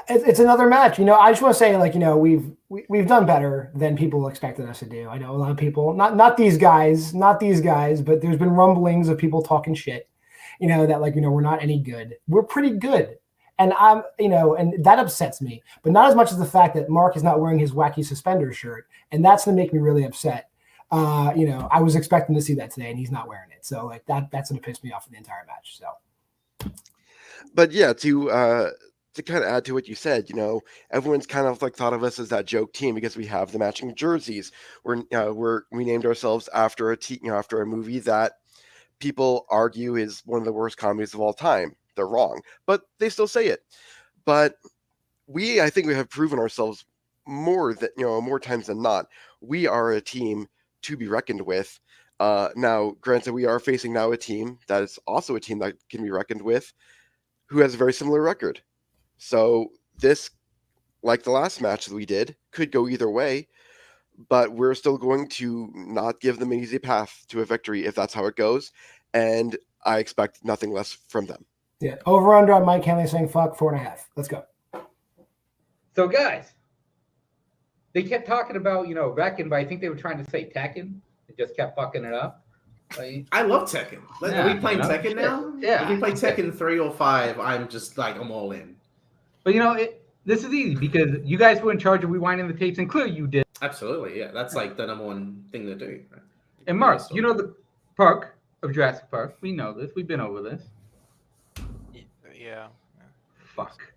it's another match. I just want to say, we've done better than people expected us to do. I know a lot of people, not these guys, but there's been rumblings of people talking shit, that we're not any good. We're pretty good. And and that upsets me, but not as much as the fact that Mark is not wearing his wacky suspender shirt. And that's going to make me really upset. I was expecting to see that today and he's not wearing it. So that's going to piss me off for the entire match. So, but yeah, to kind of add to what you said, everyone's kind of thought of us as that joke team because we have the matching jerseys. We named ourselves after after a movie that people argue is one of the worst comedies of all time. They're wrong, but they still say it. But I think we have proven ourselves more times than not. We are a team to be reckoned with. Now, granted, we are facing now a team that is also a team that can be reckoned with, who has a very similar record. So this, like the last match that we did, could go either way, but we're still going to not give them an easy path to a victory if that's how it goes, and I expect nothing less from them. Yeah, over under on Mike Henley saying fuck 4.5. Let's go. So guys, they kept talking about Reckon, but I think they were trying to say Tekken. They just kept fucking it up. I love Tekken. Are we playing Tekken now? Yeah. If we play Tekken 3 or 5, I'm just I'm all in. But this is easy because you guys were in charge of rewinding the tapes, and clearly you did. Absolutely, yeah. That's the number one thing to do. Right? And Mark, the park of Jurassic Park. We know this. We've been over this. Yeah. Fuck.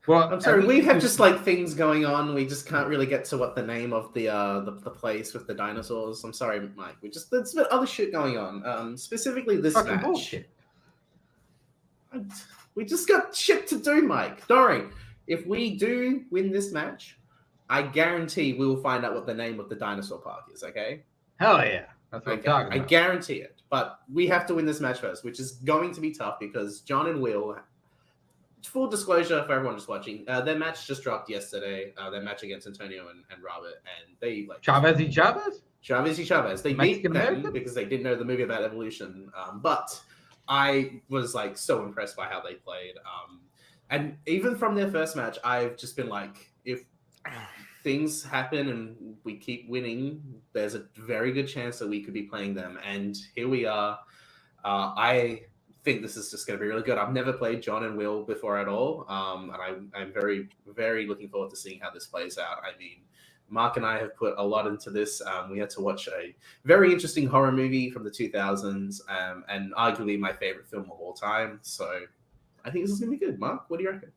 Well, I'm sorry. We have just things going on. We just can't really get to what the name of the place with the dinosaurs. I'm sorry, Mike. There's been other shit going on. Specifically this match. Bullshit. We just got shit to do, Mike. Don't worry. If we do win this match, I guarantee we will find out what the name of the dinosaur park is. Okay? Hell yeah. That's what I'm talking about. I guarantee it. But we have to win this match first, which is going to be tough because John and Will. Full disclosure for everyone just watching, their match just dropped yesterday. Their match against Antonio and Robert, and they Chavez. They beat them because they didn't know the movie about evolution. But I was so impressed by how they played. And even from their first match, I've just been if things happen and we keep winning, there's a very good chance that we could be playing them. And here we are. I think this is just going to be really good. I've never played John and Will before at all, and I'm very, very looking forward to seeing how this plays out. I mean, Mark and I have put a lot into this. We had to watch a very interesting horror movie from the 2000s, and arguably my favorite film of all time. So I think this is going to be good. Mark, what do you reckon?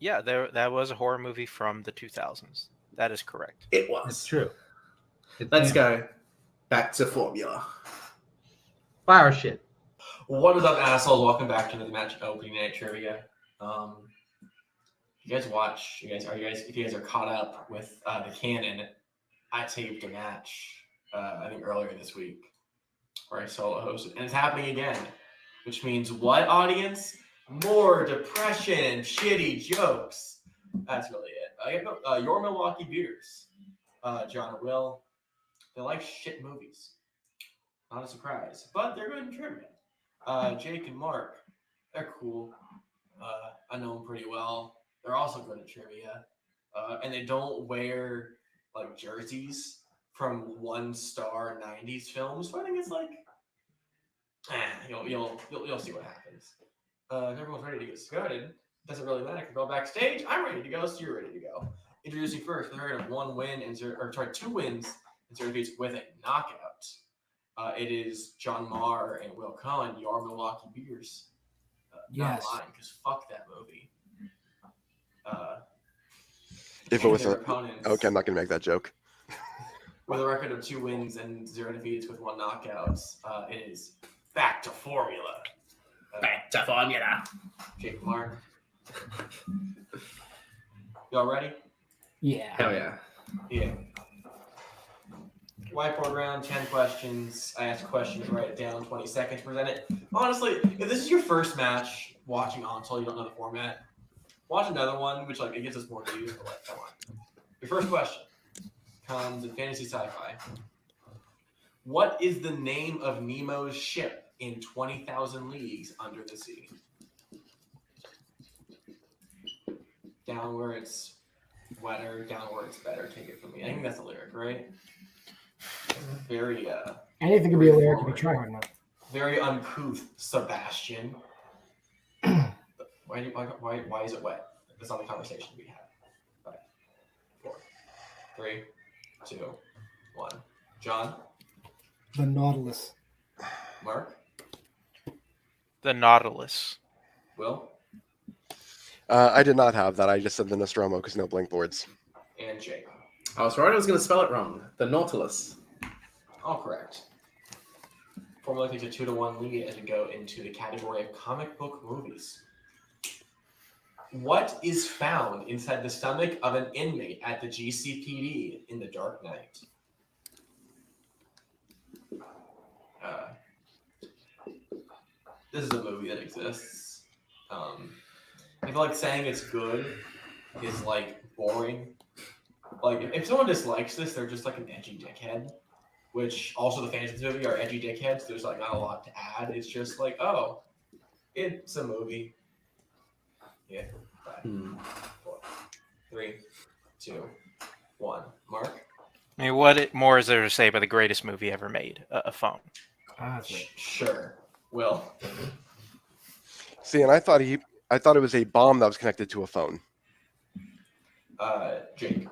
Yeah, that was a horror movie from the 2000s. That is correct. It was. It's true. Let's go back to Formula. Fire shit. What is up, assholes? Welcome back to the match opening night trivia. If you guys watch, if you guys are caught up with the canon, I taped a match I think earlier this week where I solo hosted, and it's happening again, which means what, audience? More depression and shitty jokes. That's really it. Your Milwaukee Beers, John and Will, they like shit movies. Not a surprise, but they're good in trivia. Jake and Mark, they're cool. I know them pretty well. They're also good at trivia, and they don't wear jerseys from 1-star '90s films. So I think it's you'll see what happens. If everyone's ready to get started, doesn't really matter. If you go backstage, I'm ready to go, so you're ready to go. Introducing first, they're going to have 2 wins and 0 defeats with a knockout. It is John Marr and Will Cohen, your Milwaukee Beers. Yes. Not lying, because fuck that movie. If it was okay, I'm not gonna make that joke. With a record of 2 wins and 0 defeats with 1 knockout, it is Back to Formula. Back to Formula. Jake Mark. Y'all ready? Yeah. Hell yeah. Yeah. Whiteboard round, 10 questions. I ask questions, write it down, 20 seconds, present it. Honestly, if this is your first match watching ONTL, you don't know the format, watch another one, which it gives us more views, but come on. Your first question comes in fantasy sci-fi. What is the name of Nemo's ship in 20,000 Leagues Under the Sea? Down where it's wetter, down where it's better. Take it from me. I think that's the lyric, right? Very Anything could be a lyric if you try hard enough. very uncouth, Sebastian. Why is it wet? That's not the conversation we had. 5, 4, 3, 2, 1. John, The Nautilus. Mark, The Nautilus. Will, I did not have that. I just said the Nostromo because no blank boards. and Jake. I was right. I was going to spell it wrong. The Nautilus. All correct. Formula takes a 2-1 lead as we go into the category of comic book movies. What is found inside the stomach of an inmate at the GCPD in The Dark Knight? This is a movie that exists. I feel like saying it's good is like boring. Like if someone dislikes this, they're just like an edgy dickhead. Which also the fans of this movie are edgy dickheads. There's like not a lot to add. It's just like, oh, it's a movie. Yeah. 5, 4, 3, 2, 1. Mark. I mean, what more is there to say about the greatest movie ever made? A phone. That's right. Sure. Will. See, and I thought it was a bomb that was connected to a phone. Jake.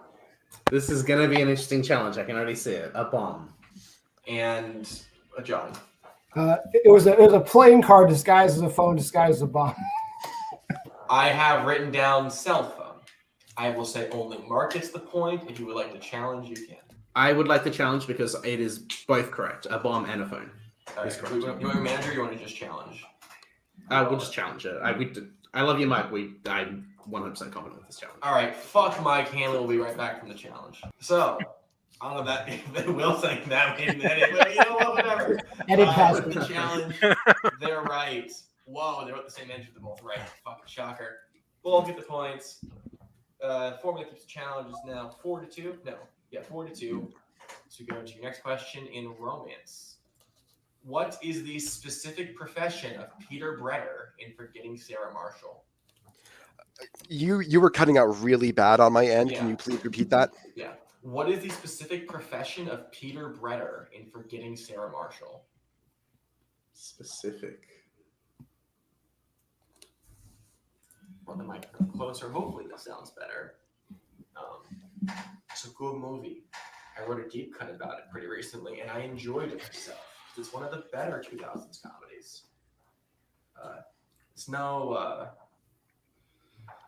This is going to be an interesting challenge. I can already see it. A bomb. And John. It was a playing card disguised as a phone, disguised as a bomb. I have written down cell phone. I will say only Mark gets the point. If you would like to challenge, you can. I would like to challenge because it is both correct. A bomb and a phone. All right. correct. You want to manager or you want to just challenge? We'll just challenge it. I love you, Mike. I'm 100% confident with this challenge. All right. Fuck Mike Hanley. We'll be right back from the challenge. So, I don't know that Will saying that we didn't edit, but you know what, whatever. Edit past The challenge. They're right. Whoa, they're at the same entry. They're both right. Fucking shocker. Both get the points. Formula keeps the challenge is now 4-2. No, yeah, 4-2. So we go to your next question in romance. What is the specific profession of Peter Brenner in Forgetting Sarah Marshall? You were cutting out really bad on my end. Yeah. Can you please repeat that? Yeah. What is the specific profession of Peter Brenner in Forgetting Sarah Marshall? Specific. Run the microphone closer. Hopefully this sounds better. It's a good movie. I wrote a deep cut about it pretty recently, and I enjoyed it myself. It's one of the better 2000s comedies. It's no,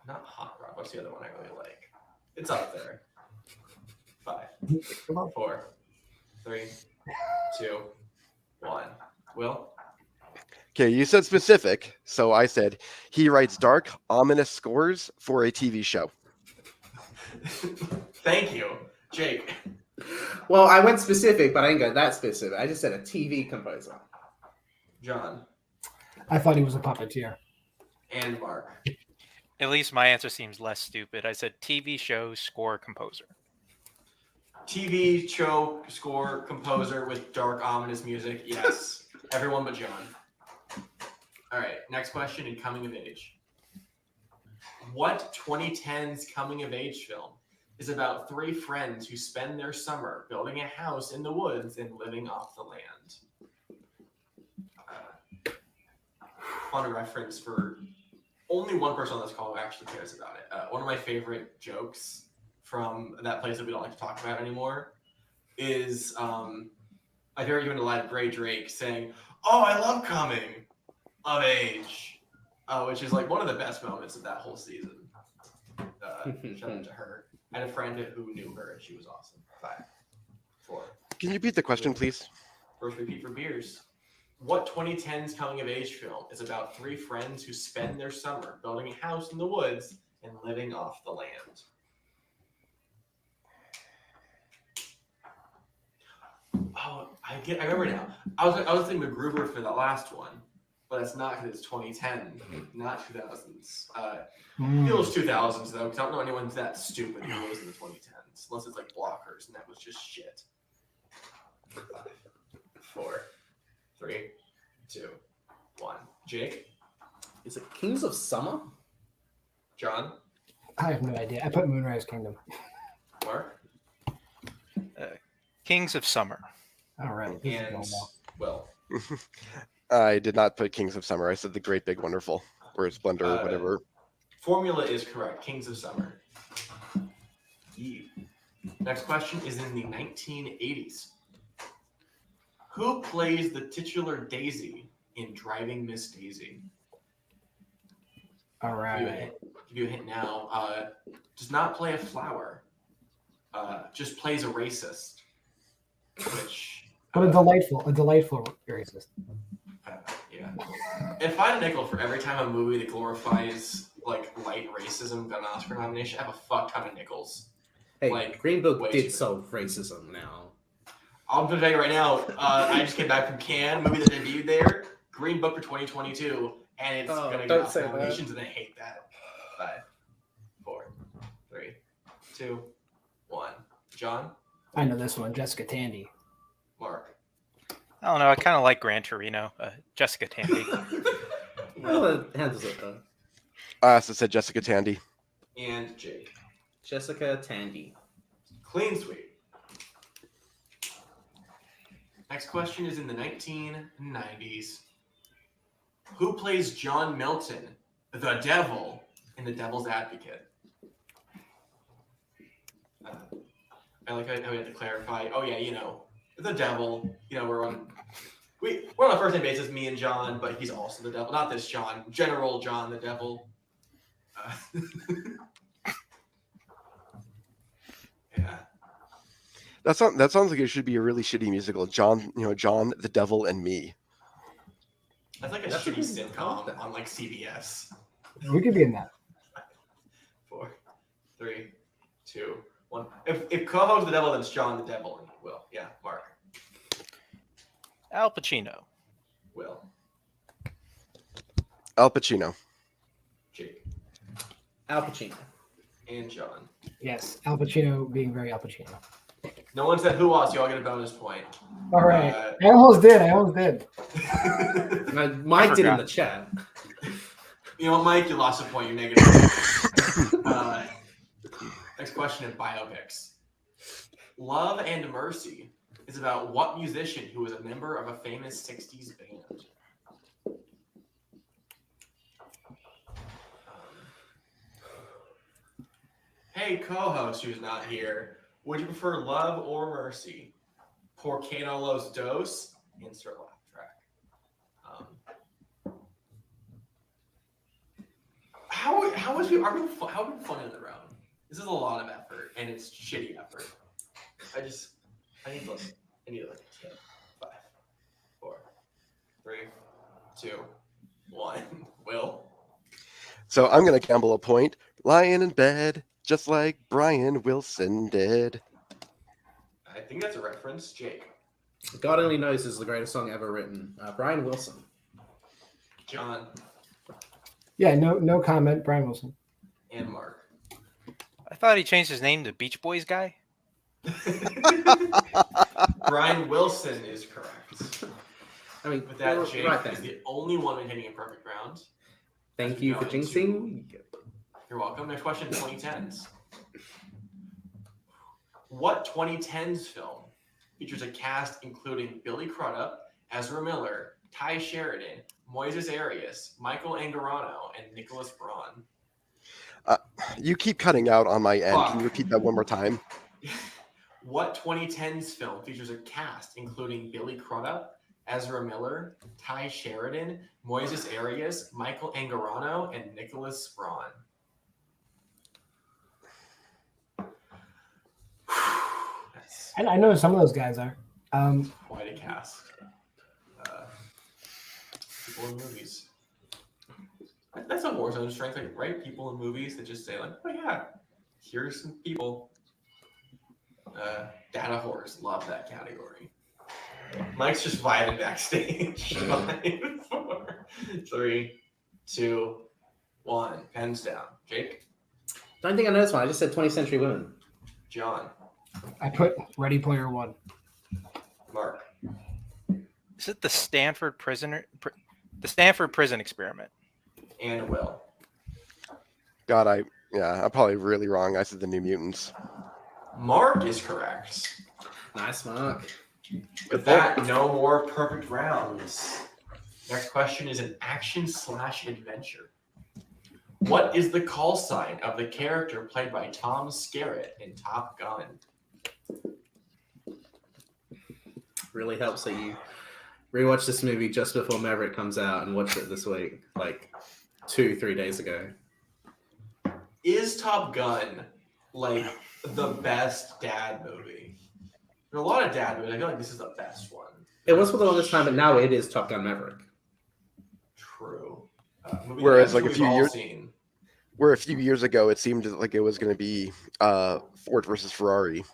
not Hot Rod. What's the other one I really like? It's up there. 5, 4, 3, 2, 1. Will? Okay, you said specific, so I said he writes dark, ominous scores for a TV show. Thank you. Jake. Well, I went specific, but I didn't go that specific. I just said a TV composer. John. I thought he was a puppeteer. And Mark. At least my answer seems less stupid. I said TV show score composer. TV show score composer with dark, ominous music. Yes. Everyone but John. All right. Next question in coming of age. What 2010's coming of age film is about 3 friends who spend their summer building a house in the woods and living off the land? Fun reference for only one person on this call who actually cares about it. One of my favorite jokes from that place that we don't like to talk about anymore is I hear you in a live Gray Drake saying, "Oh, I love coming of age," which is like one of the best moments of that whole season. Shout out to her. I had a friend who knew her and she was awesome. 5, 4. Can you repeat the question, please? First repeat for beers. What 2010's coming of age film is about 3 friends who spend their summer building a house in the woods and living off the land? Oh, I remember now. I was thinking MacGruber for the last one, but it's not because it's 2010, not 2000s. Feels 2000s though, because I don't know anyone's that stupid who lives in the 2010s, unless it's like Blockers, and that was just shit. 5, 4, 3, 2, 1. Jake? Is it Kings of Summer? John? I have no idea. I put Moonrise Kingdom. Mark Kings of Summer. All right. This is and going well. Will. I did not put Kings of Summer. I said The Great Big Wonderful or Splendor or whatever. Formula is correct. Kings of Summer. Next question is in the 1980s. Who plays the titular Daisy in Driving Miss Daisy? All right. Give you a hint now. Does not play a flower. Just plays a racist. Which. But a delightful racist. Yeah. If I had a nickel for every time a movie that glorifies like light racism got an Oscar nomination, I have a fuck ton of nickels. Hey, Like, Green Book way did too solve racism now. I'm gonna tell you right now. I just came back from Cannes, movie that debuted there, Green Book for 2022, and it's gonna get Oscar nominations, and I hate that. 5, 4, 3, 2, 1. John, I know this one. Jessica Tandy. Mark. I don't know. I kind of like Gran Torino. Jessica Tandy. Well, it handles it though. I also said Jessica Tandy. And Jake. Jessica Tandy. Clean sweep. Next question is in the 1990s. Who plays John Milton, the devil, in The Devil's Advocate? I like how we had to clarify. Oh yeah, the devil. We're on a first name basis, me and John, but he's also the devil. Not this John, General John the Devil. Yeah. That sounds like it should be a really shitty musical. John the Devil and Me. That's like a shitty sitcom on like CBS. We could be in that. 4, 3, 2, 1. If co-host the devil, then it's John the Devil and Will. Yeah, Mark. Al Pacino. Will. Al Pacino. Jake. Al Pacino. And John. Yes, Al Pacino being very Al Pacino. No one said who was, so y'all get a bonus point. All right. I almost did. Mike did in the chat. You know what, Mike? You lost a point. You're negative. Next question in biopics. Love and Mercy is about what musician who was a member of a famous 60s band? Hey, co-host who's not here, would you prefer Love or Mercy? Por que no los dos? Insert laugh track. How are we fun in the round? This is a lot of effort, and it's shitty effort. I need to look. 10, 5, 4, 3, 2, 1. Will. So I'm gonna gamble a point. Lying in bed, just like Brian Wilson did. I think that's a reference. Jake. God Only Knows is the greatest song ever written. Brian Wilson. John. Yeah, no comment. Brian Wilson. And Mark. I thought he changed his name to Beach Boys guy. Brian Wilson is correct. I mean, With that, Jake right is the only one maintaining a perfect round. Thank you for jinxing. You're welcome. Next question, 2010s. What 2010s film features a cast including Billy Crudup, Ezra Miller, Ty Sheridan, Moises Arias, Michael Angarano, and Nicholas Braun? You keep cutting out on my end. Fuck. Can you repeat that one more time? What 2010s film features a cast including Billy Crudup, Ezra Miller, Ty Sheridan, Moises Arias, Michael Angarano, and Nicholas Braun? And I know some of those guys are. Quite a cast. People in movies. That's a Warzone strength, like, right? People in movies that just say, like, oh yeah, here's some people. Data whores, love that category. Mike's just vibing backstage. 5, 4, 3, 2, 1. Pens down. Jake? Don't think I know this one. I just said 20th Century Women. John? I put Ready Player One. Mark? Is it the Stanford Prison Experiment? And Will? God, Yeah, I'm probably really wrong. I said the New Mutants. Mark is correct. Nice, Mark. With that, no more perfect rounds. Next question is an action/adventure. What is the call sign of the character played by Tom Skerritt in Top Gun? Really helps that you rewatched this movie just before Maverick comes out and watched it this week, like 2-3 days ago. Is Top Gun like the best dad movie? There are a lot of dad movies. I feel like this is the best one. It was for the longest time, but now it is Top Gun Maverick. True. Whereas like a few years ago, it seemed like it was going to be Ford versus Ferrari.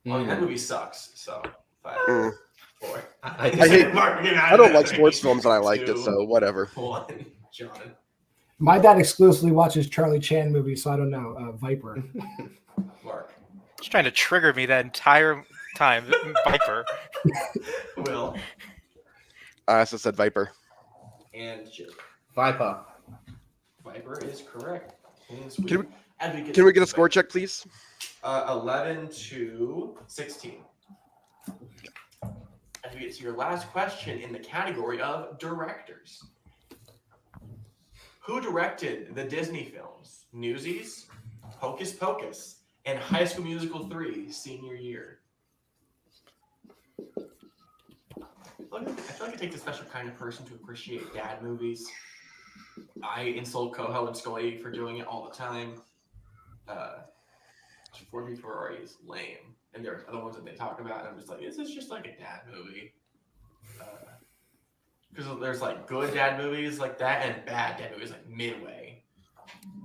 Well, that movie sucks. So 5, 4. I don't like sports films, and I liked it, so whatever. 1. John. My dad exclusively watches Charlie Chan movies, so I don't know. Viper. Mark. He's trying to trigger me that entire time. Viper. Will. I also said Viper. And Jake. Viper. Viper is correct. Can we get a score check, please? 11-16. As we get to your last question in the category of directors. Who directed the Disney films Newsies, Hocus Pocus, and High School Musical 3 senior year? I feel like it takes a special kind of person to appreciate dad movies. I insult Coho and Scully for doing it all the time. Ford v Ferrari is lame, and there's other ones that they talk about, and I'm just like, this is just like a dad movie. Because there's like good dad movies like that, and bad dad movies like Midway,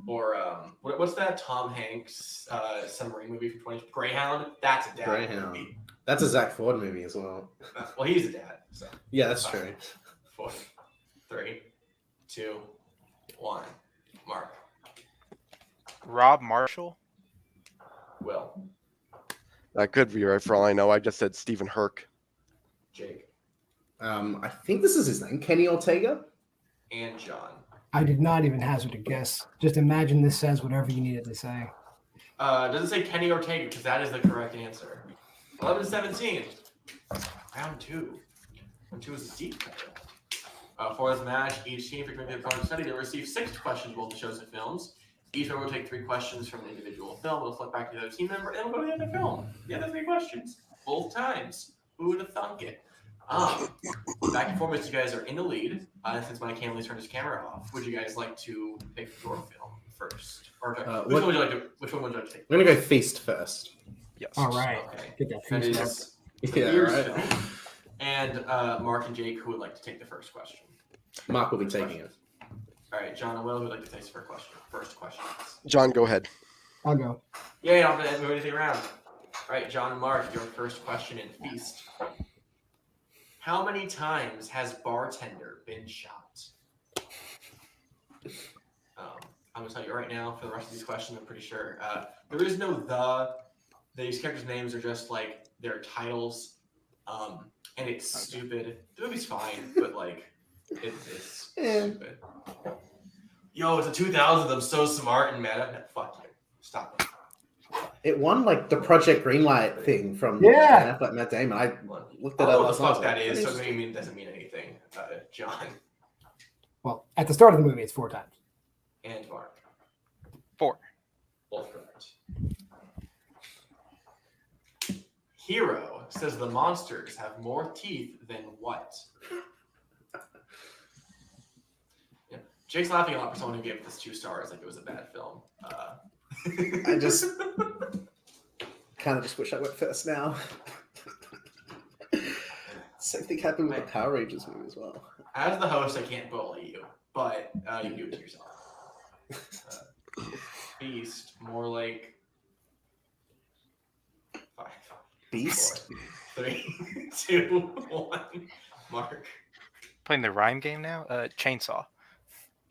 or what's that Tom Hanks submarine movie from 20 Greyhound? That's a dad movie. That's a Zach Ford movie as well. Well, he's a dad. So. Yeah, that's true. 4, 3, 2, 1. Mark. Rob Marshall. Will. That could be right for all I know. I just said Stephen Herc. Jake. I think this is his name, Kenny Ortega. And John. I did not even hazard a guess. Just imagine this says whatever you need it to say. Doesn't say Kenny Ortega because that is the correct answer. 11-17. Round 2. Round 2 is a deep cut. For this match, each team for committing a study, they will receive 6 questions about the shows and films. Each member will take 3 questions from an individual film. We'll flip back to the other team member, and we'll go to the other film. The other 3 questions. Both times. Who would have thunk it? Back and forth, you guys are in the lead. Since Mike Hanley turned his camera off, would you guys like to pick your film first? Or which one would you like to take? We're going to go Feast first. Yes. All right. Okay. Get that That feast up. is Yeah, Year's right. film. And Mark and Jake, who would like to take the first question? Mark will be taking it. All right, John and Will, who would like to take the first question? John, go ahead. I'll go. Yeah, I'll move anything around. All right, John and Mark, your first question in Feast. How many times has Bartender been shot? I'm going to tell you right now, for the rest of these questions, I'm pretty sure. There is no the. These characters' names are just like their titles. And it's stupid. The movie's fine, but like, it's stupid. Yo, it's a 2000. I'm so smart and mad. No, fuck you. Stop it. It won like the Project Greenlight thing from Yeah. Matt Damon. I looked I at don't know that what the last fuck night. that is, so maybe it doesn't mean anything. John Well, at the start of the movie, it's 4 times. and Mark. 4. Both correct. Hero says the monsters have more teeth than what? Yeah. Jake's laughing a lot for someone who gave this 2 stars like it was a bad film. I just kind of just wish I went first now. Same thing happened with the Power Rangers movie as well. As the host, I can't bully you, but you can do it to yourself. Beast, more like 5. Beast? 4, 3, 2, 1. Mark Playing the rhyme game now? Chainsaw.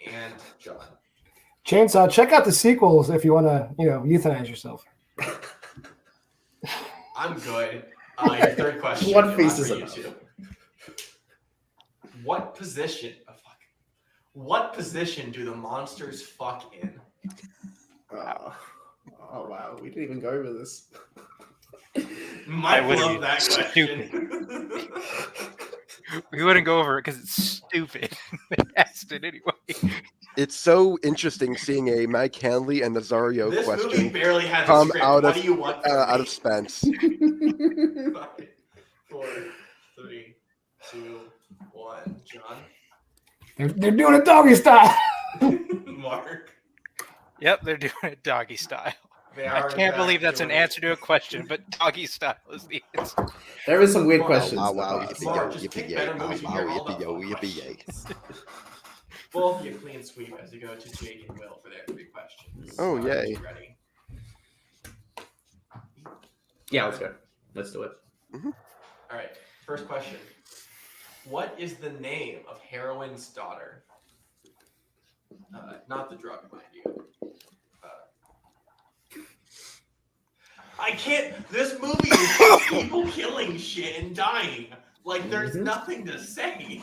and John. Chainsaw, check out the sequels if you want to, euthanize yourself. I'm good. Your third question. One Feast is for you enough. two. What position do the monsters fuck in? Oh wow, we didn't even go over this. Mike I wouldn't love that stupid. question. We wouldn't go over it because it's stupid. They asked it anyway. It's so interesting seeing a Mike Hanley and Nazario This movie question barely has a come script. out What of do you want from out me? of Spence. 5, 4, 3, 2, 1. John, They're doing a doggy style. Mark. Yep, they're doing it doggy style. They I are can't in believe fact that's an doing it. answer to a question, but doggy style is the answer. There is some weird Wow, questions. Wow, in the wow, past. yippee Mark, yo, just yippee pick yay, better wow, movies and wow, hear all the yippee yo, fun yippee yay. questions. Both of you clean sweep as you go to Jake and Will for their 3 questions. Oh, Are yay. you ready? Yeah, let's go. Let's do it. All right. First question. What is the name of Heroine's daughter? Not the drug, mind you. I can't. This movie is just people killing shit and dying. Like there's nothing to say.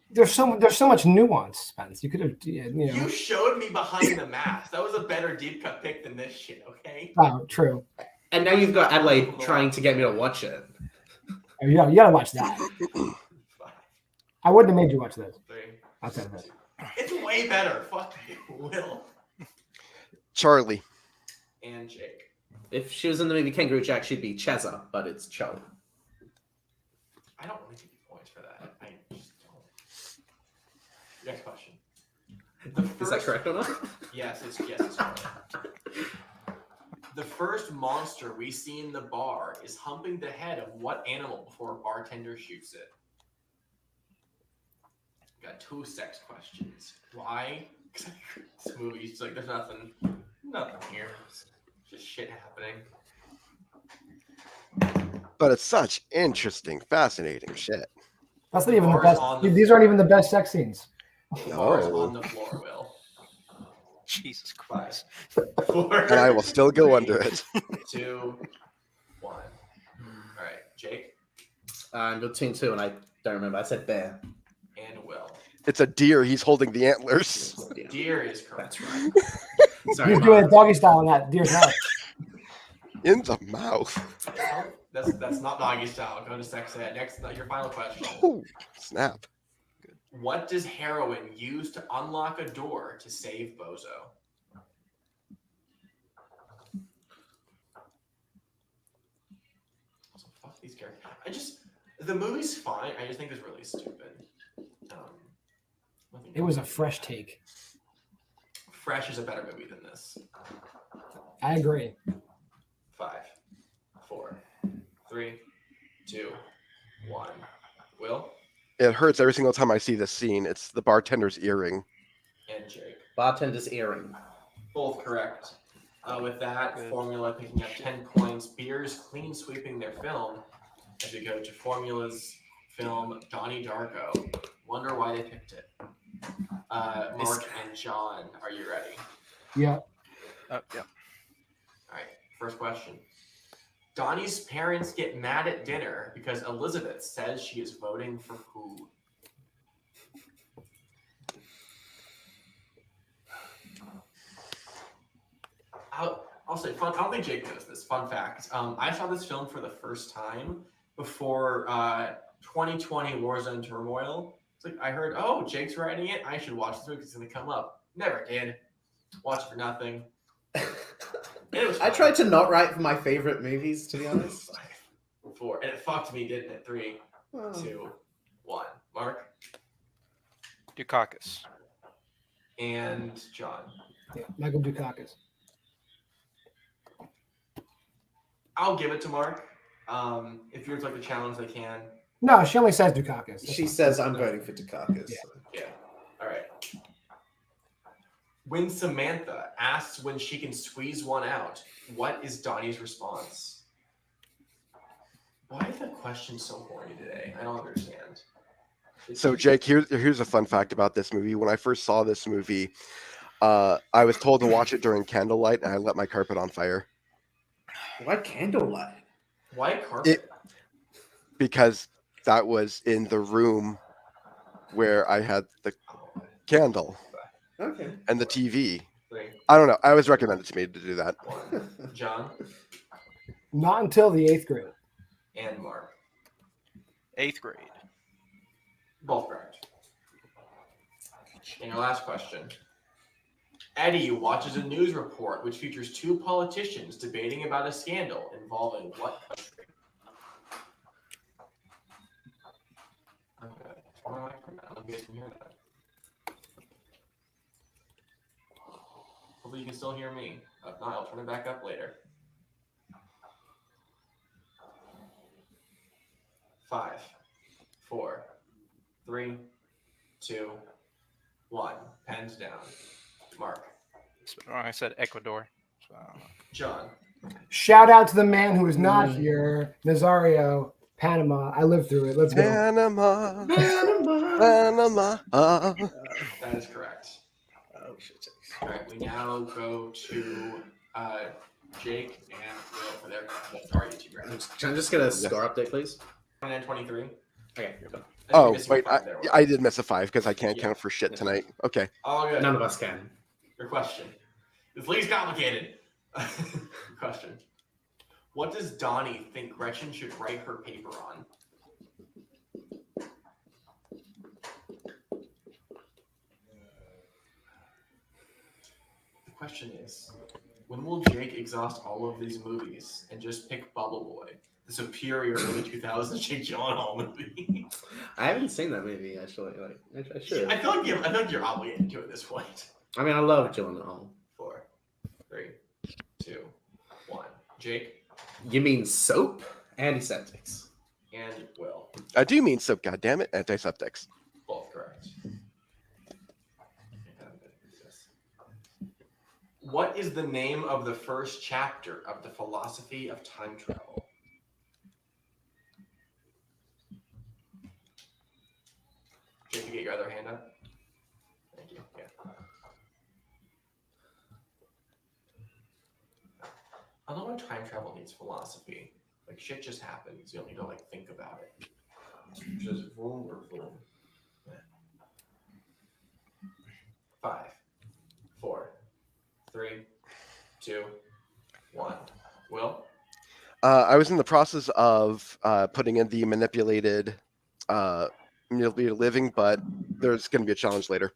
There's so much nuance, Spence. You could have, You showed me behind the mask. That was a better deep cut pick than this shit. Okay. Oh, true. And now you've got Adelaide trying to get me to watch it. Oh, you gotta watch that. 5, I wouldn't have made you watch this. 3. I'll tell you that. It's way better. Fuck you, Will Charlie. and Jake. If she was in the movie Kangaroo Jack, she'd be Cheza, but it's Charlie. I don't really give you points for that. I just don't. Next question. Is that correct or not? Yes, it's correct. The first monster we see in the bar is humping the head of what animal before a bartender shoots it? Got 2 sex questions. Why? Because this movie's like there's nothing here. It's just shit happening. But it's such interesting, fascinating shit. That's not even the Bars best. on the These aren't even the best sex scenes. Bars No. on the floor, Will. Jesus 5, Christ. 4. And I will still go 3, under it. 2, 1. All right, Jake I'm between 2, and I don't remember. I said bear. and Will. It's a deer. He's holding the antlers. Deer is correct. That's right. Sorry, He's doing a Mark. doggy style on that deer's mouth. In the mouth. That's not doggy style. Go to sex ed. Next, your final question. Oh, snap. What does heroin use to unlock a door to save Bozo? So fuck these characters. The movie's fine. I just think it's really stupid. It was a fresh take. Fresh is a better movie than this. I agree. 5, 4, 3, 2, 1. Will It hurts every single time I see this scene. It's the bartender's earring. and Jake. Bartender's earring. Both correct. With that, Good. Formula picking up 10 points. Beers clean sweeping their film as we go to Formula's film Donnie Darko. Wonder why they picked it. Mark and John, are you ready? Yeah. Yeah. All right, first question. Donnie's parents get mad at dinner because Elizabeth says she is voting for who? I'll say fun. I don't think Jake knows this. Fun fact. I saw this film for the first time before 2020 Warzone Turmoil. It's like I heard, oh, Jake's writing it. I should watch this movie because it's going to come up. Never did. Watch it for nothing. It was I fun. tried to not write my favorite movies, to be honest. 4, and it fucked me, didn't it? 3, 2, 1. Mark Dukakis. and John. Yeah. Michael Dukakis. I'll give it to Mark. If yours like the challenge, they can. No, she only says Dukakis. She says I'm voting for Dukakis. Yeah. Yeah. All right. When Samantha asks when she can squeeze one out, what is Donnie's response? Why is that question so horny today? I don't understand. So, Jake, here's a fun fact about this movie. When I first saw this movie, I was told to watch it during candlelight, and I lit my carpet on fire. Why candlelight? Why carpet? Because that was in the room where I had the candle Okay. and the TV. 3, I don't know. I was recommended to me to do that. 1. John Not until the 8th grade. and Mark. 8th grade. Both correct. And your last question. Eddie watches a news report which features 2 politicians debating about a scandal involving what country? Okay. Let me get from here then. Hopefully you can still hear me. If not, I'll turn it back up later. 5, 4, 3, 2, 1. Pens down. Mark. I said Ecuador. So, John. Shout out to the man who is not here, Nazario, Panama. I lived through it. Let's go. Panama. That is correct. Oh, shit. All right, we now go to Jake and Will for their YouTube round. Can I just get a score update, please? 23. Okay, you're done. Oh, wait. I did miss a 5 because I can't count for shit tonight. Okay. All good. None of us can. Your question. It's least complicated. Question. What does Donnie think Gretchen should write her paper on? The question is, when will Jake exhaust all of these movies and just pick Bubble Boy, the superior early 2000s Jake Gyllenhaal movie? I haven't seen that movie, actually. Like, I should. I feel like you're obligated to at this point. I mean, I love Gyllenhaal. 4, 3, 2, 1. Jake You mean soap? Antiseptics. and Will. I do mean soap, goddammit, antiseptics. Both correct. What is the name of the first chapter of the philosophy of time travel? Jake, you get your other hand up. Thank you. Yeah. I don't know why time travel needs philosophy. Like shit just happens. You don't need to like think about it. Just boom or boom. 5, 4, 3, 2, 1. Will? I was in the process of putting in the manipulated living, but there's going to be a challenge later.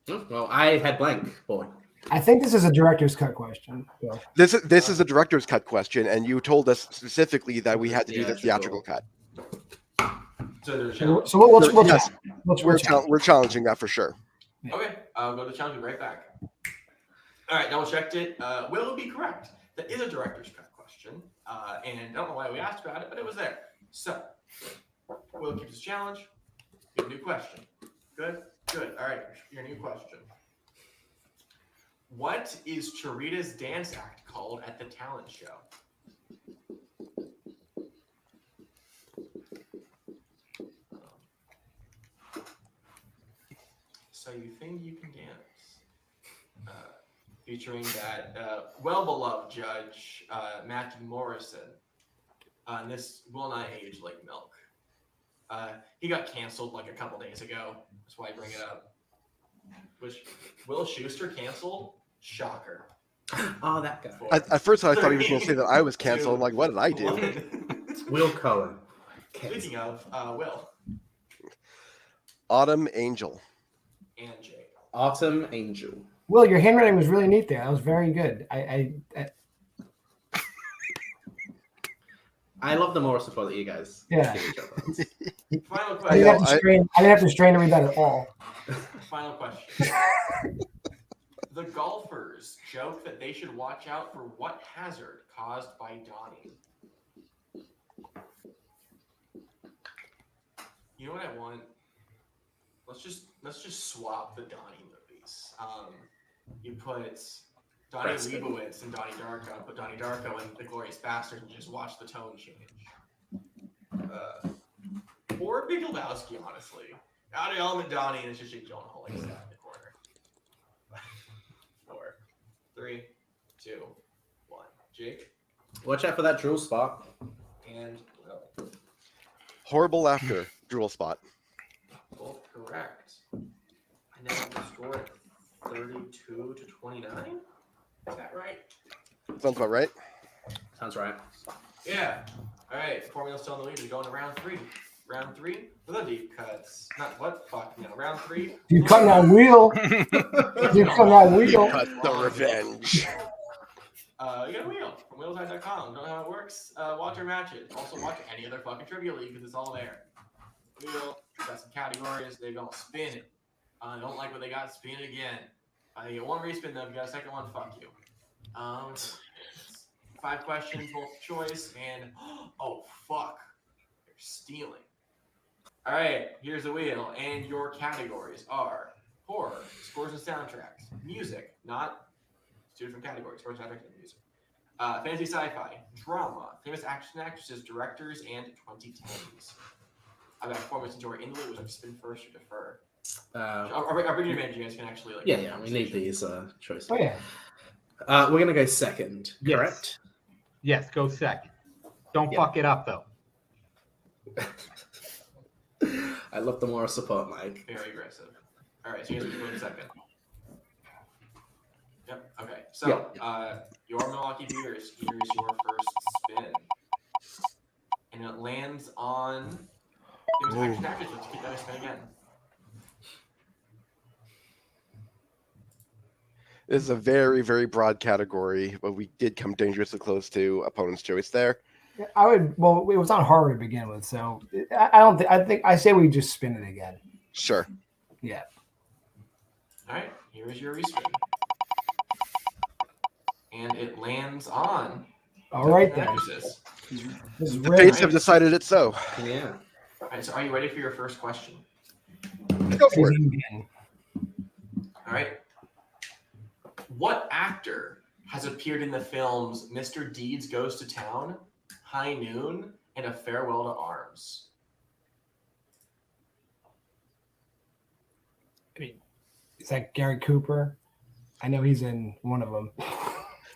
Well, I had blank, boy. I think this is a director's cut question. So. This is a director's cut question, and you told us specifically that we had to do the theatrical cut. So there's a challenge. So what's Yes, we're we're challenging that for sure. Okay, I'll go to challenge you right back. All right, double checked it. Will it be correct? That is a director's cut question. And I don't know why we asked about it, but it was there. So, Will keeps his challenge. Get a new question. Good, good. All right, your new question. What is Charita's dance act called at the talent show? So you think you can dance? Featuring that well-beloved judge, Matthew Morrison. And this will not age like milk. He got canceled like a couple days ago. That's why I bring it up. Which Will Schuester canceled? Shocker. Oh, that guy. At first, I thought he was going to say that I was canceled. I'm like, what did I do? Will Cohen. Speaking of, Will. Autumn Angel. And Jake. Autumn Angel. Will, your handwriting was really neat there. That was very good. I love the moral support that you guys Yeah. give each other. Final I didn't, question. I didn't have to strain to read that at all. Final question. The golfers joke that they should watch out for what hazard caused by Donnie. You know what I want? Let's just swap the Donnie movies. You put Donnie Leibowitz and Donnie Darko. Put Donnie Darko and The Glorious Bastard and just watch the tone change. Or Big Lebowski, honestly. Out of Element Donnie and it's just Jake Gyllenhaal like sat in the corner. 4, 3, 2, 1. Jake Watch out for that drool spot. and Will. Horrible laughter. Drool spot. Both correct. And then the score 32 to 29. Is that right? Sounds about right. Sounds right. Yeah. All right. Formula's still in the lead. We're going to round 3. Round 3 for the deep cuts. Not what? Fuck no. Round 3. You cutting that wheel? You cutting that wheel? Cut the revenge. You got a wheel from wheelside.com. Don't know how it works. Watch our matches. Also watch any other fucking trivia league because it's all there. Wheel. Got some categories. They don't spin it. I don't like what they got. Spin it again. You get one respin though. If you got a second one, fuck you. 5 questions, multiple choice, and oh fuck, they're stealing. All right, here's the wheel, and your categories are horror, scores and soundtracks, music, not 2 different categories, scores, soundtracks, and music. Fantasy, sci-fi, drama, famous actors and actresses, directors, and 2010s. I've got 4 minutes into our interlude. Would I spin first or defer? I'll bring you in. You guys can actually like. Yeah, we need these choices. Oh yeah. We're gonna go second, Yes. correct? Yes, go second. Don't fuck it up though. I love the moral support, Mike. Very aggressive. All right, so you guys can go in second. Yep. Okay. So, your Milwaukee Beers. Here's your first spin, and it lands on. It was action actors. Let's keep that spin again. This is a very, very broad category, but we did come dangerously close to opponent's choice there. I would. Well, it was on horror to begin with, so I don't think. I think I say we just spin it again. Sure. Yeah. All right. Here is your respin, and it lands on. All right then. actresses. This is The rare. fates have decided it so. Yeah. All right. So, are you ready for your first question? Go for it. All right. What actor has appeared in the films Mr. Deeds Goes to Town, High Noon, and A Farewell to Arms? I mean, is that Gary Cooper? I know he's in one of them.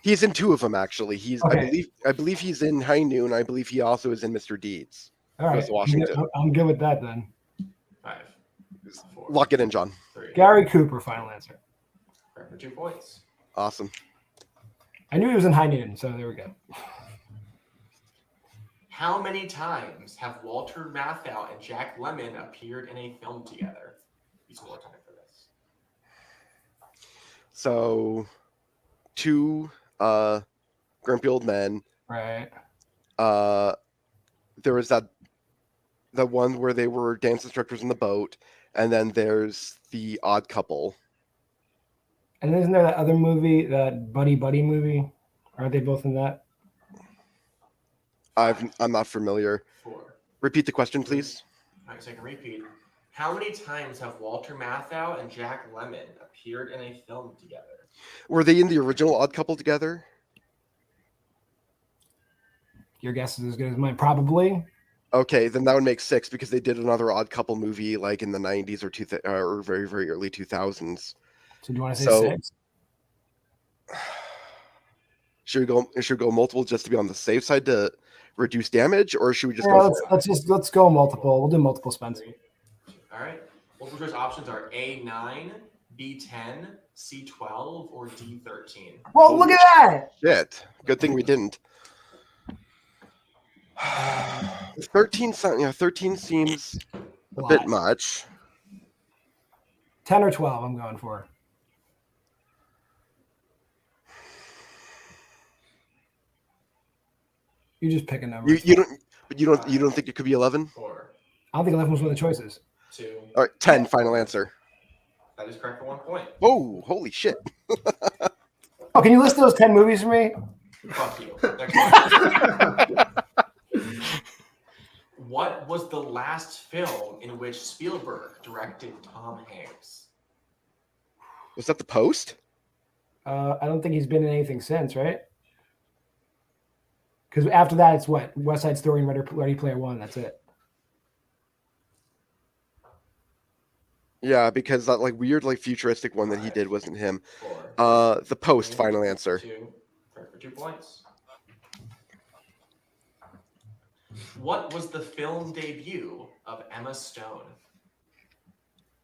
He's in 2 of them actually. He's Okay. I believe he's in High Noon. I believe he also is in Mr. Deeds. All right, Goes to Washington. I'm good with that then. 5, 4, Lock it in, John. 3. Gary Cooper, final answer. Correct for 2 points. Awesome. I knew he was in High Noon, so there we go. How many times have Walter Matthau and Jack Lemmon appeared in a film together? Use more time for this. So 2 grumpy old men. Right. There was that one where they were dance instructors in the boat, and then there's The Odd Couple. And isn't there that other movie, that Buddy movie? Aren't they both in that? I'm not familiar. 4. Repeat the question, please. All right, so I can repeat. How many times have Walter Matthau and Jack Lemmon appeared in a film together? Were they in the original Odd Couple together? Your guess is as good as mine. Probably. Okay, then that would make 6 because they did another Odd Couple movie like in the 90s or very, very early 2000s. So do you want to say 6? Should we go multiple just to be on the safe side to reduce damage, or should we just go? Let's go multiple. We'll do multiple, Spencer. All right. Multiple choice options are A9, B10, C12, or D13. Whoa! Look at that. Shit! Good thing we didn't. 13 seems a bit much. 10 or 12. I'm going for. You just pick a number. You don't think it could be 11? 4, I don't think 11 was one of the choices. 2. All right, 10. Final answer. That is correct for 1 point. Oh, holy shit! Oh, can you list those 10 movies for me? Fuck you. Next one. What was the last film in which Spielberg directed Tom Hanks? Was that The Post? I don't think he's been in anything since, right? Because after that, it's what? West Side Story and Ready Player One. That's it. Yeah, because that like weird like futuristic one that he did wasn't him. 4, The Post. Final answer. 2. Correct for 2 points. What was the film debut of Emma Stone?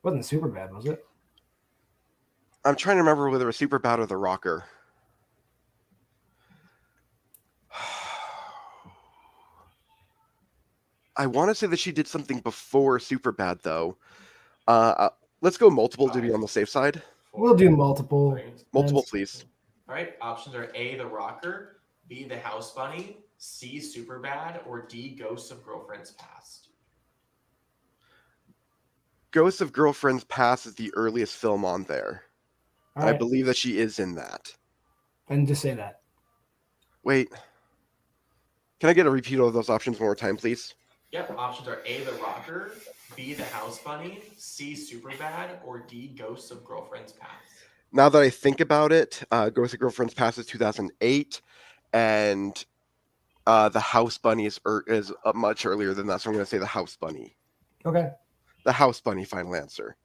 Wasn't super bad, was it? I'm trying to remember whether it was Superbad or The Rocker. I want to say that she did something before Superbad, though. Let's go multiple to be on the safe side. We'll do multiple. 3. Multiple, please. All right. Options are A, The Rocker, B, The House Bunny, C, Superbad, or D, Ghosts of Girlfriends Past. Ghosts of Girlfriends Past is the earliest film on there. All I right. believe that she is in that. And just say that. Wait. Can I get a repeat of those options one more time, please? Yep. Options are A, The Rocker, B, The House Bunny, C, Superbad, or D, Ghosts of Girlfriends Past. Now that I think about it, Ghosts of Girlfriends Past is 2008, and The House Bunny is much earlier than that, so I'm going to say The House Bunny. Okay. The House Bunny, final answer.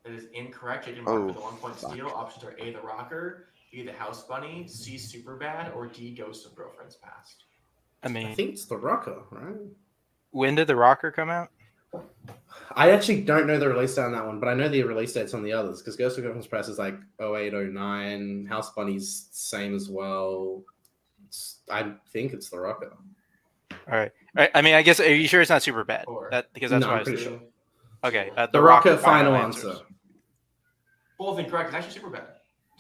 That is incorrect. Jacob Mark with a 1 point steal. Options are A, The Rocker, B, The House Bunny, C, Superbad, or D, Ghosts of Girlfriends Past. I mean, I think it's The Rocker, right? when did The Rocker come out? I actually don't know the release date on that one, but I know the release dates on the others because Ghost of Girlfriends Past is like 08, 09. House Bunny's same as well. I think it's The Rocker. All right. I mean, I guess, are you sure it's not super bad? Or- Because that's No, what I I'm was pretty thinking. sure. Okay. The Rocker, final answer. Both incorrect. It's actually Superbad.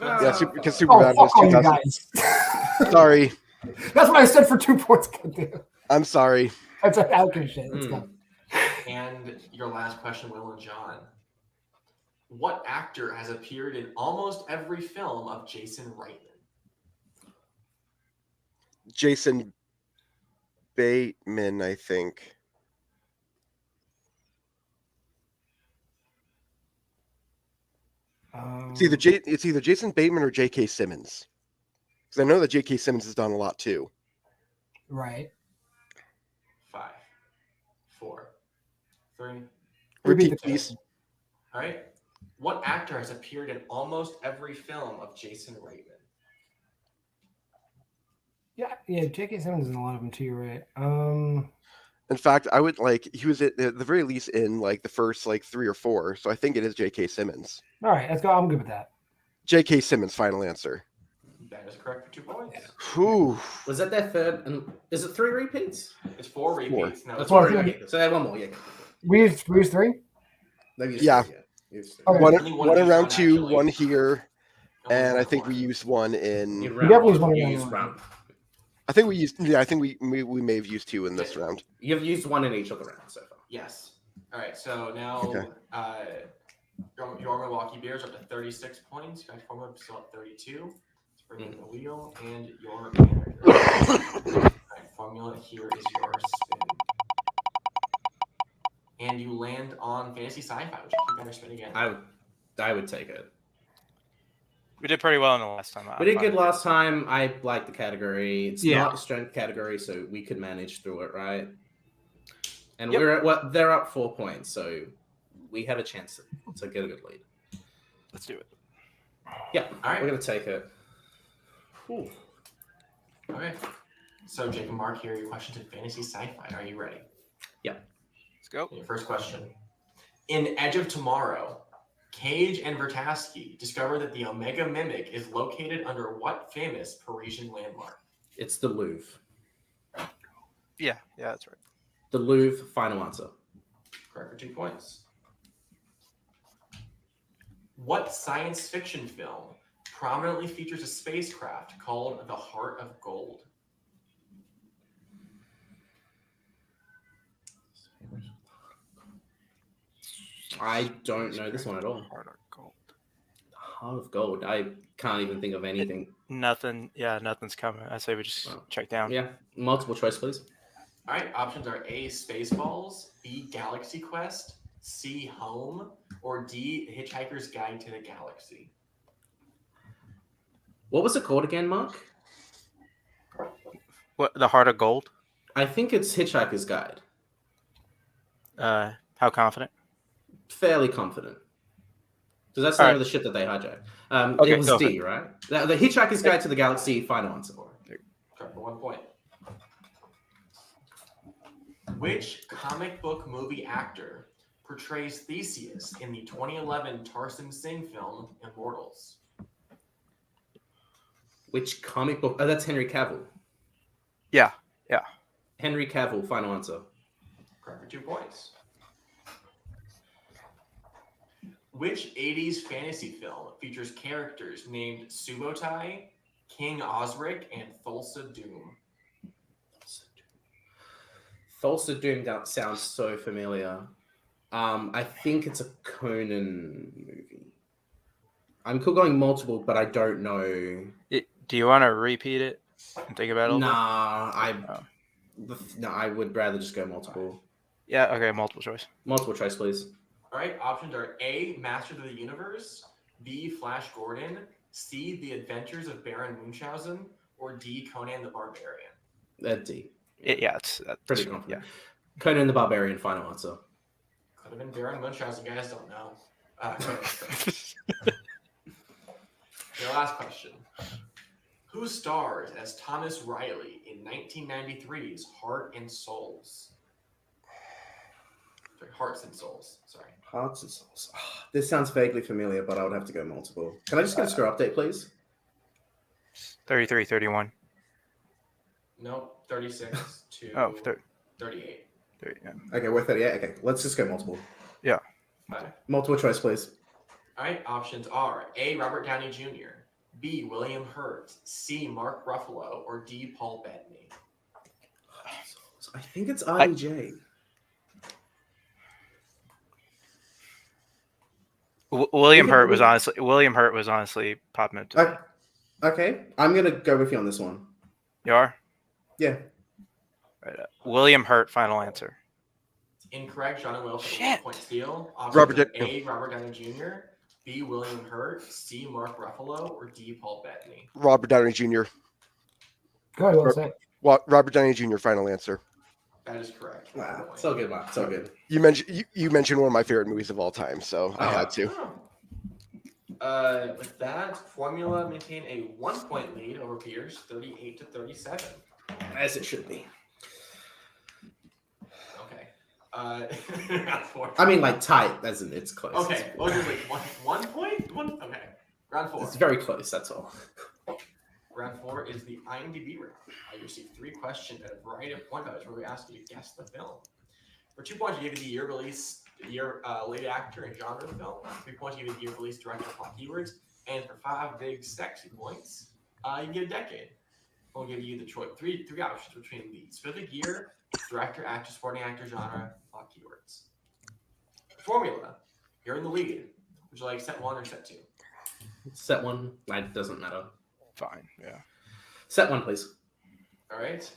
Yeah, because Oh, Superbad was fuck all you 2000. guys. Sorry. That's what I said for 2 points. Goddamn. I'm sorry. That's an alcohol shit. Let's go. And your last question, Will and John. What actor has appeared in almost every film of Jason Reitman? Jason Bateman, I think. It's either Jason Bateman or J.K. Simmons. Because I know that J.K. Simmons has done a lot too. Right. 5, 4, 3. Repeat Repeat, please. All right. What actor has appeared in almost every film of Jason Reitman? Yeah, J.K. Simmons is in a lot of them too, right? In fact, I would he was at the very least in like the first like 3 or 4. So I think it is J.K. Simmons. All right, let's go. I'm good with that. J.K. Simmons, final answer. That is correct for 2 points. Whew. Was that their third? And is it 3 repeats? It's 4 repeats. No, That's it's four. 4 okay. So they had one more. Yeah. We used 3. They've used Yeah. 3, Used 3. Okay. One Only one in each round round, 2, actually. one here, Only and one I think we more. used one in. You definitely used one in You round used one. round. I think we used. Yeah, I think we may have used 2 in this round. You've used one in each of the rounds so far. Yes. All right. So now Okay. your Milwaukee Bears are up to 36 points. Your formula is still at 32. Let's bring in the wheel and your Banner. All right, formula here is your spin. And you land on fantasy sci-fi, which you keep Banner spin again. I would take it. We did pretty well in the last time. We did good last time. I like the category. It's Yeah. not a strength category, so we could manage through it, right? And Yep. they're up 4 points, so we have a chance to get a good lead. Let's do it. Yeah, All right. we're gonna take it. Whew. Okay. So Jake and Mark, here are your questions in fantasy sci-fi. Are you ready? Let's go. Your first question. In Edge of Tomorrow, Cage and Vertasky discover that the Omega Mimic is located under what famous Parisian landmark? It's the Louvre. Yeah, that's right. The Louvre, final answer. Correct for 2 points. What science fiction film prominently features a spacecraft called the Heart of Gold? I don't know this one at all. Heart of Gold. Heart of Gold. I can't even think of anything. Nothing. Yeah, nothing's coming. I say we just check down. Yeah, multiple choice, please. All right, options are A, Spaceballs, B, Galaxy Quest, C, Home, or D, The Hitchhiker's Guide to the Galaxy. What was it called again, Mark? What? The Heart of Gold? I think it's Hitchhiker's Guide. How confident? Fairly confident. Because that's the All name right. of the ship that they hijacked. Okay, it was go D, right? The Hitchhiker's Guide to the Galaxy, final answer. Correct for 1 point. Which comic book movie actor portrays Theseus in the 2011 Tarsem Singh film Immortals? Which comic book? Oh, that's Henry Cavill. Yeah. Henry Cavill, final answer. Correct for 2 points. Which 80s fantasy film features characters named Subotai, King Osric, and Thulsa Doom? Thulsa Doom sounds so familiar. I think it's a Conan movie. I'm cool going multiple, but I don't know. Do you want to repeat it and think about it? Nah, I would rather just go multiple. Yeah, okay, multiple choice. Multiple choice, please. All right, options are A, Masters of the Universe, B, Flash Gordon, C, The Adventures of Baron Munchausen, or D, Conan the Barbarian. D. That's Pretty confident. Yeah. Conan the Barbarian, final answer. Could have been Baron Munchausen, guys don't know. Your last question. Who stars as Thomas Riley in 1993's Heart and Souls? Sorry, Hearts and Souls, sorry. Hearts and Souls. This sounds vaguely familiar, but I would have to go multiple. Can I just get a score update, please? 33, 31. Nope, 36 to 38. 30, yeah. Okay, we're 38. Okay, let's just go multiple. Yeah. Okay. Multiple choice, please. All right, options are A, Robert Downey Jr., B, William Hurt, C, Mark Ruffalo, or D, Paul Bettany. I think it's RDJ. William Hurt was honestly popping into Okay, I'm gonna go with you on this one. You are? Yeah. Right. William Hurt, final answer. Incorrect. John and Will for the Shit. 1 point steal. A, Robert Downey Jr., B, William Hurt, C, Mark Ruffalo, or D, Paul Bettany. Robert Downey Jr. Go ahead, say. Robert Downey Jr. Final answer. That is correct. Wow, so good, man. So good. You mentioned one of my favorite movies of all time, so I had to. With that, Formula maintained a 1 point lead over Pierce, 38 to 37. As it should be. Okay. I mean, like tight, as in it's close. Okay. Oh, wait, 1 point? Okay. Round 4. It's very close. That's all. Round 4 is the IMDb round. I received 3 questions at a variety of point values where we asked you to guess the film. For 2 points, you gave the year release, lead actor, and genre of the film. 3 points, you gave the year release, director, plot keywords. And for 5 big sexy points, you get a decade. We'll give you the choice, three options between the specific year, director, actor, supporting actor, genre, plot keywords. Formula, you're in the lead. Would you like set 1 or set 2? Set 1. It doesn't matter. Fine, yeah. Set 1, please. All right.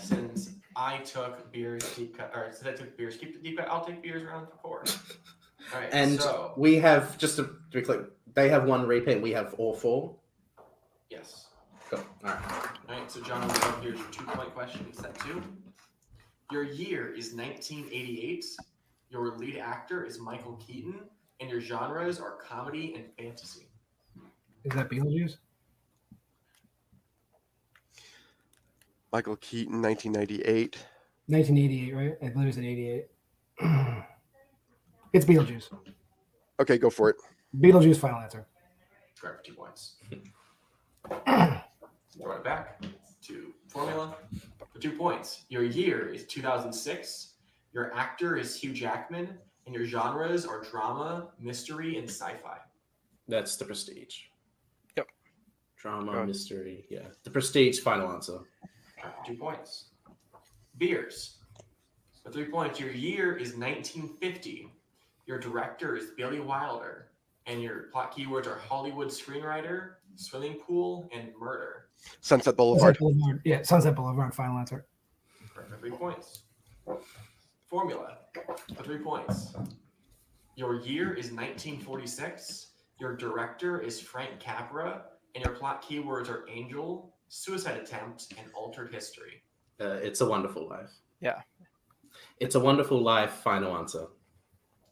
Since I took beers deep cut, or since I took beers keep the deep cut, I'll take beers round 4. All right. And so we have, just to be clear, they have 1 repeat. We have all 4. yes. Cool. All right. All right. So John, here's your 2 point question. Set 2. Your year is 1988. Your lead actor is Michael Keaton, and your genres are comedy and fantasy. Is that Beetlejuice? Michael Keaton, 1998. 1988, right? I believe it's an 88. It's Beetlejuice. Okay, go for it. Beetlejuice, final answer. Correct for 2 points. Throw it back to Formula for 2 points. Your year is 2006. Your actor is Hugh Jackman, and your genres are drama, mystery, and sci-fi. That's The Prestige. Yep. Drama, mystery. Yeah. The Prestige, final answer. 2 points. Beers. For 3 points, your year is 1950. Your director is Billy Wilder. And your plot keywords are Hollywood screenwriter, swimming pool, and murder. Sunset Boulevard. Yeah, Sunset Boulevard, final answer. For 3 points. Formula. For 3 points. Your year is 1946. Your director is Frank Capra. And your plot keywords are angel, suicide attempt, and altered history. It's a Wonderful Life. Yeah. It's a Wonderful Life, final answer.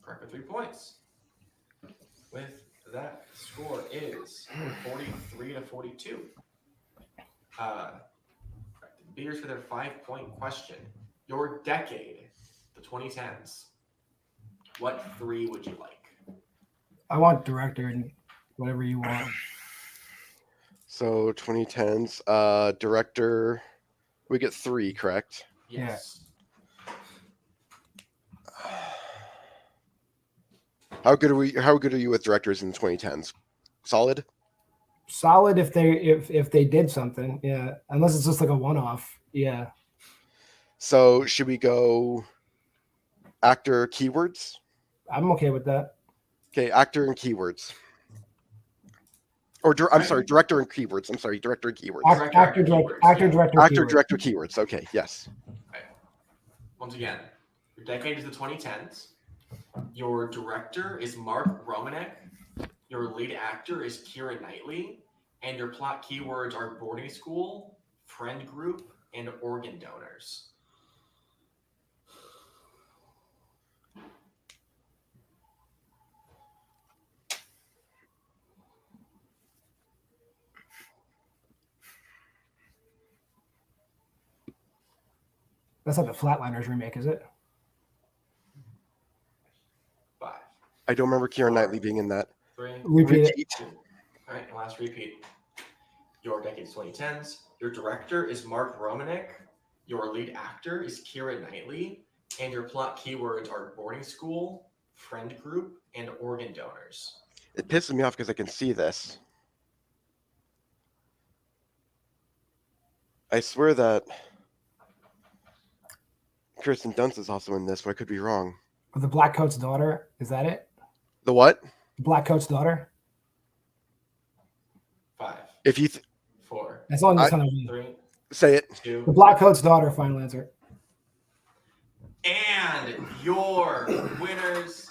Correct for 3 points. With that, score is 43 to 42. Beaters for their 5 point question. Your decade, the 2010s. what 3 would you like? I want director and whatever you want. So 2010s, director, we get 3, correct? Yes. How good are you with directors in the 2010s? Solid? Solid if they did something, yeah. Unless it's just like a one-off, yeah. So should we go actor keywords? I'm okay with that. Okay, actor and keywords. Or I'm sorry, director and keywords. I'm sorry, director and keywords. Actor, director, keywords. Okay, yes. Right. Once again, your decade is the 2010s. Your director is Mark Romanek. Your lead actor is Keira Knightley. And your plot keywords are boarding school, friend group, and organ donors. That's not the Flatliners remake, is it? 5. I don't remember Keira Knightley being in that. 3. Repeat it. 2. All right, and last repeat. Your decade is 2010s. Your director is Mark Romanek. Your lead actor is Keira Knightley. And your plot keywords are boarding school, friend group, and organ donors. It pisses me off because I can see this. I swear that Kirsten Dunst is also in this, but I could be wrong. The Black Coat's daughter, is that it? The what? Black Coat's daughter? 5. If you 4. That's all I'm 3. say it. 2. The Black Coat's daughter, final answer. And your winners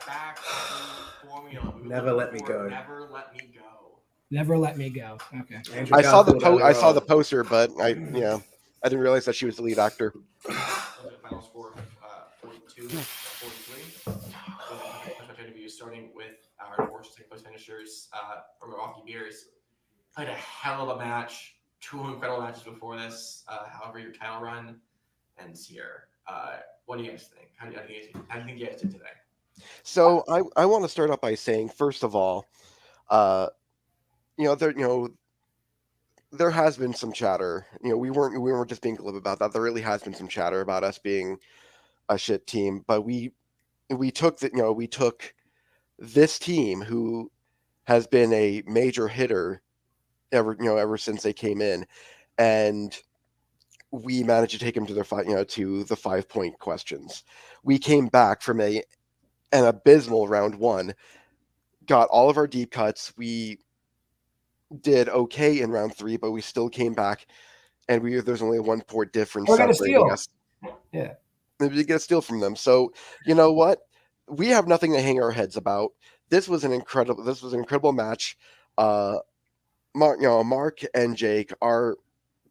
back to formula. Never Let Me Go. Never Let Me Go. Never Let Me Go. Okay. Andrew I saw the Garfield I saw overall. the poster, but I didn't realize that she was the lead actor. Final score of 42, 43. Special interview starting with our forces and post finishers from Milwaukee Beers. Played a hell of a match. 2 incredible matches before this. However, your title run ends here. What do you guys think? How do you think you guys did today? So I want to start off by saying, first of all, there has been some chatter. We weren't just being glib about that. There really has been some chatter about us being a shit team, but we took this team, who has been a major hitter ever since they came in, and we managed to take them to their to the 5-point questions. We came back from an abysmal round 1, got all of our deep cuts. We did okay in round 3, but we still came back, and there's only a 1-point difference separating us. Yeah, we get a steal from them. So you know what? We have nothing to hang our heads about. This was an incredible match. Mark and Jake are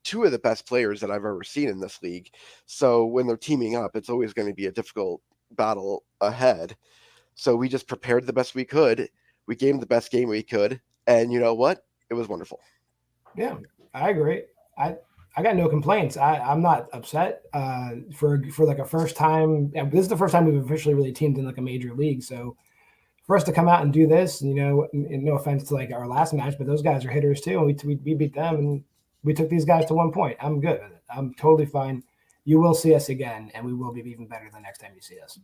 2 of the best players that I've ever seen in this league. So when they're teaming up, it's always going to be a difficult battle ahead. So we just prepared the best we could. We gave them the best game we could. And you know what? It was wonderful. Yeah, I agree. I got no complaints. I'm not upset for like a first time. This is the first time we've officially really teamed in like a major league. So for us to come out and do this, and no offense to like our last match, but those guys are hitters too. And we beat them, and we took these guys to 1 point. I'm good with it. I'm totally fine. You will see us again, and we will be even better the next time you see us.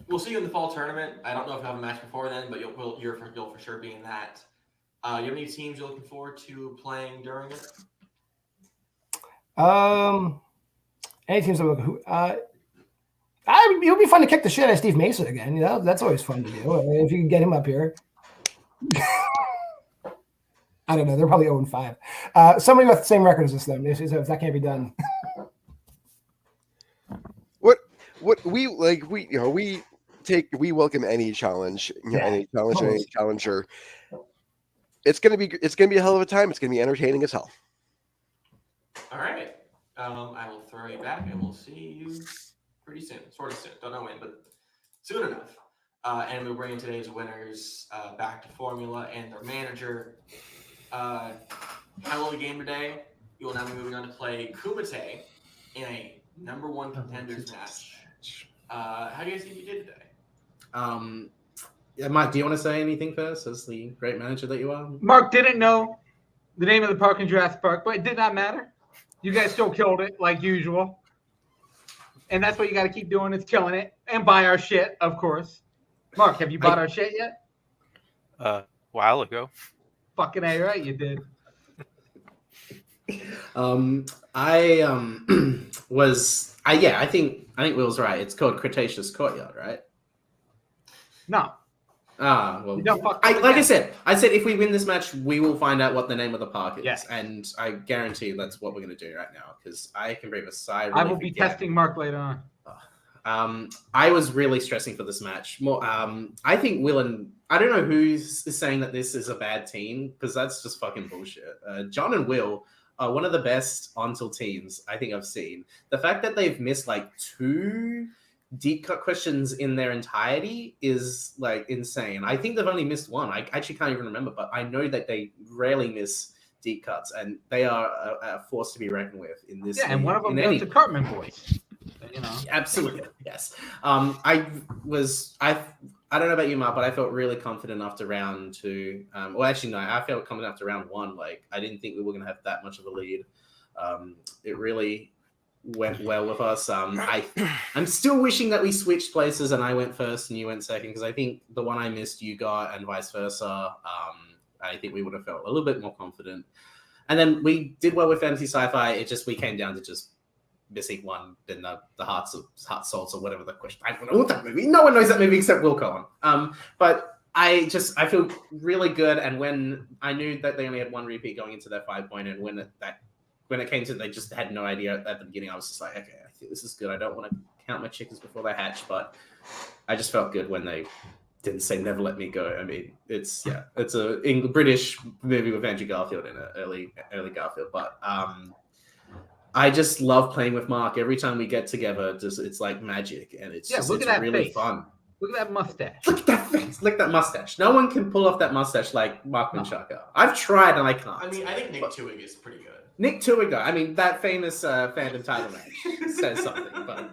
We'll see you in the fall tournament. I don't know if you have a match before then, but you'll for sure be in that. You have any teams you're looking forward to playing during it? Any teams I'm looking it'll be fun to kick the shit out of Steve Mason again. That's always fun to do. I mean, if you can get him up here. I don't know. They're probably 0-5. Somebody with the same record as us, though. If that can't be done. We welcome any challenge, any challenge, any challenger. It's gonna be a hell of a time. It's gonna be entertaining as hell. All right. I will throw you back, and we'll see you pretty soon. Sort of soon. Don't know when, but soon enough. And we'll bring in today's winners back to Formula and their manager. Hell of a game today. You will now be moving on to play Kumite in a number one contenders match. How do you guys think you did today? Yeah, Mike, do you want to say anything first as the great manager that you are? Mark didn't know the name of the park in Jurassic Park, but it did not matter. You guys still killed it like usual. And that's what you got to keep doing is killing it and buy our shit, of course. Mark, have you bought our shit yet? A while ago. Fucking A, right? You did. I think Will's right. It's called Cretaceous Courtyard, right? No. Well, You don't fuck I said if we win this match, we will find out what the name of the park is, Yes. and I guarantee that's what we're going to do right now because I can breathe a sigh. I will be testing Mark later on. I was really stressing for this match. More, I think Will and I don't know who's saying that this is a bad team because that's just fucking bullshit. John and Will are one of the best ONTL teams I think I've seen. The fact that they've missed like 2 deep cut questions in their entirety is like insane. I think they've only missed 1. I actually can't even remember, but I know that they rarely miss deep cuts, and they are a force to be reckoned with in this. Yeah, and one of them goes to Cartman Boys. You know, absolutely, yes. I don't know about you, Mark, but I felt really confident after round 2. Well, actually, no, I felt confident after round 1. Like, I didn't think we were going to have that much of a lead. It really went well with us. I'm still wishing that we switched places and I went first and you went second because I think the one I missed you got and vice versa. I think we would have felt a little bit more confident. And then we did well with fantasy sci-fi. We came down to just missing one in the Heart Souls or whatever the question. I don't know what that movie. No one knows that movie except Will Cohen. But I feel really good. And when I knew that they only had 1 repeat going into their 5-point, and when it came to they just had no idea at the beginning, I was just like, okay, I think this is good. I don't want to count my chickens before they hatch, but I just felt good when they didn't say never let me go. I mean, it's a British movie with Andrew Garfield in it, early Garfield, but I just love playing with Mark. Every time we get together, it's like magic, and it's really face. fun. Look at that mustache. Look at that face. Look at that mustache. No one can pull off that mustache like Mark Menchaca. I've tried and I can't. I mean, I think Nick Tuig is pretty good. Nick Tuig, I mean, that famous fandom title match says something, but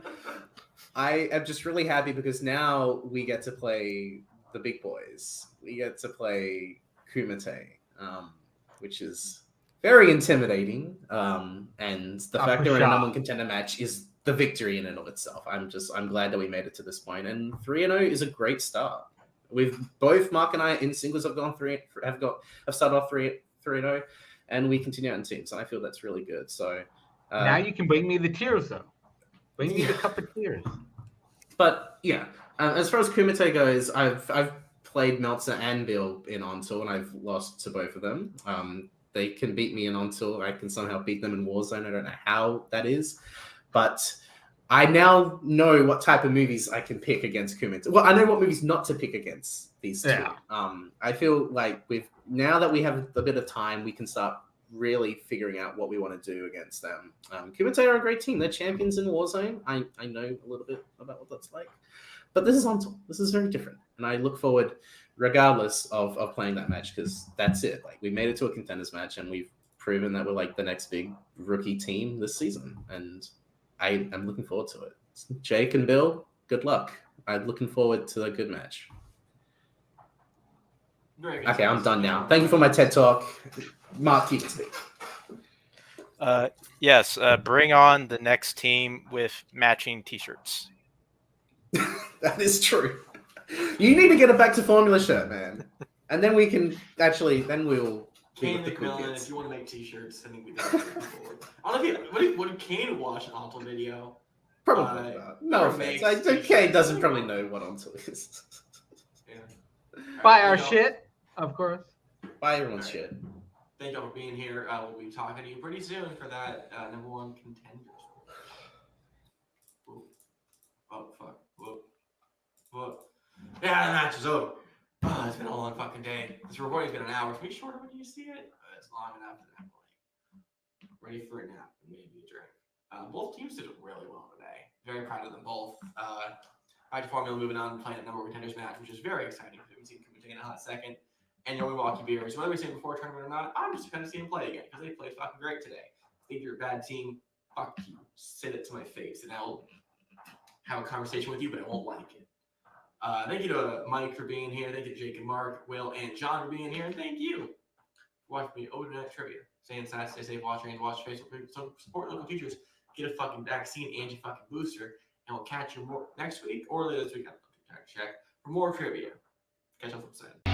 I am just really happy because now we get to play the big boys. We get to play Kumite, which is very intimidating. And the fact they're in a number 1 contender match is the victory in and of itself. I'm glad that we made it to this point. And 3-0 is a great start. We've both Mark and I in singles have started off 3-0. And we continue out in teams, and I feel that's really good. So now you can bring me the tears, though. Bring me the cup of tears. But yeah, as far as Kumite goes, I've played Meltzer and Bill in ONTL, and I've lost to both of them. They can beat me in ONTL. I can somehow beat them in Warzone. I don't know how that is, but I now know what type of movies I can pick against Kumite. Well, I know what movies not to pick against these two. Yeah. I feel like now that we have a bit of time, we can start really figuring out what we want to do against them. Kumite are a great team. They're champions in Warzone. I know a little bit about what that's like. But this is ONTL. This is very different. And I look forward, regardless of playing that match, because that's it. Like, we made it to a contenders match, and we've proven that we're like the next big rookie team this season. And I'm looking forward to it. Jake and Bill, good luck. I'm looking forward to a good match. Okay, I'm done now. Thank you for my TED Talk. Mark, you can speak. Yes, bring on the next team with matching T-shirts. That is true. You need to get a Back to Formula shirt, man. And then we can then we'll Kane McMillan, if you want to make T-shirts, I think we can forward. I don't know would Kane watch an ONTL video? Probably not. No offense. Kane doesn't probably know what ONTL is. Yeah. Buy our shit, of course. Buy everyone's shit. Thank y'all for being here. We'll be talking to you pretty soon for that number 1 contenders. Whoa. Oh, fuck. Whoa. Yeah, the match is over. Oh, it's been a long fucking day. This recording's been an hour. It's pretty short when you see it. It's long enough that I'm ready for a nap and maybe a drink. Both teams did really well today. Very proud of them both. Back to Formula, moving on, playing a number 1 contenders match, which is very exciting. We haven't seen Kumite in a hot second. And your Milwaukee Bears. Whether we say before tournament or not, I'm just kind of seeing them play again because they played fucking great today. I think you're a bad team. fuck you. Say that to my face, and I'll have a conversation with you, but I won't like it. Thank you to Mike for being here. Thank you to Jake and Mark, Will, and John for being here. And thank you for watching me Open Night Trivia. Stay inside, stay safe, wash your hands, wash your face, support local teachers, get a fucking vaccine and your fucking booster, and we'll catch you more next week or later this week. Check for more trivia. Catch up from the side.